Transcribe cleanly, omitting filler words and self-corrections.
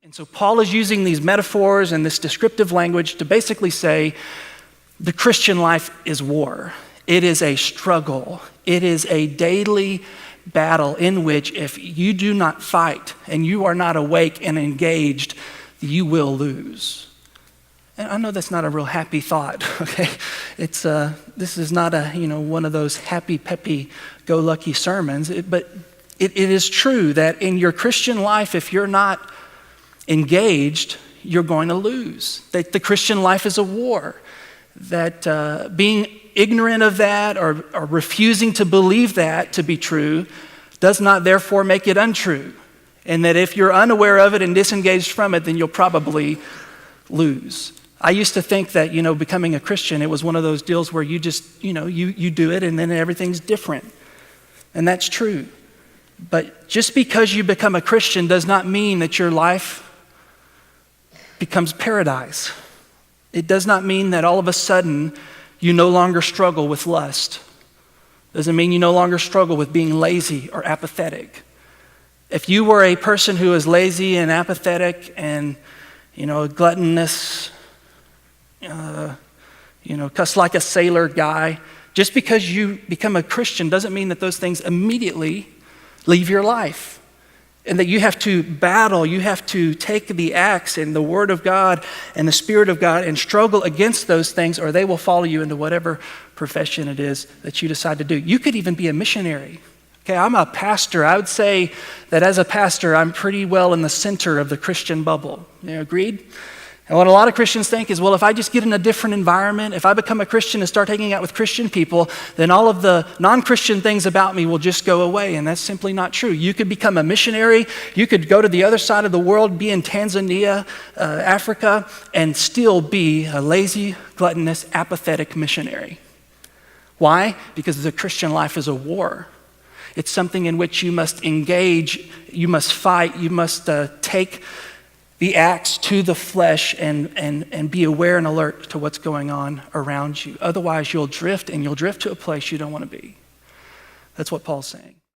And so Paul is using these metaphors and this descriptive language to basically say the Christian life is war. It is a struggle. It is a daily battle in which if you do not fight and you are not awake and engaged, you will lose. And I know that's not a real happy thought, okay? This is not one of those happy, peppy, go lucky sermons, but it is true that in your Christian life, if you're not engaged, you're going to lose. That the Christian life is a war. That being ignorant of that or refusing to believe that to be true does not therefore make it untrue. And that if you're unaware of it and disengaged from it, then you'll probably lose. I used to think that, becoming a Christian, it was one of those deals where you just, you do it and then everything's different. And that's true. But just because you become a Christian does not mean that your life becomes paradise. It does not mean that all of a sudden you no longer struggle with lust. Doesn't mean you no longer struggle with being lazy or apathetic. If you were a person who is lazy and apathetic and, gluttonous, cuss like a sailor guy, just because you become a Christian doesn't mean that those things immediately leave your life. And that you have to battle, you have to take the axe and the Word of God and the Spirit of God and struggle against those things, or they will follow you into whatever profession it is that you decide to do. You could even be a missionary. Okay, I'm a pastor. I would say that as a pastor, I'm pretty well in the center of the Christian bubble. Agreed? And what a lot of Christians think is, well, if I just get in a different environment, if I become a Christian and start hanging out with Christian people, then all of the non-Christian things about me will just go away. And that's simply not true. You could become a missionary. You could go to the other side of the world, be in Tanzania, Africa, and still be a lazy, gluttonous, apathetic missionary. Why? Because the Christian life is a war. It's something in which you must engage, you must fight, you must take the axe to the flesh and be aware and alert to what's going on around you. Otherwise, you'll drift, and you'll drift to a place you don't want to be. That's what Paul's saying.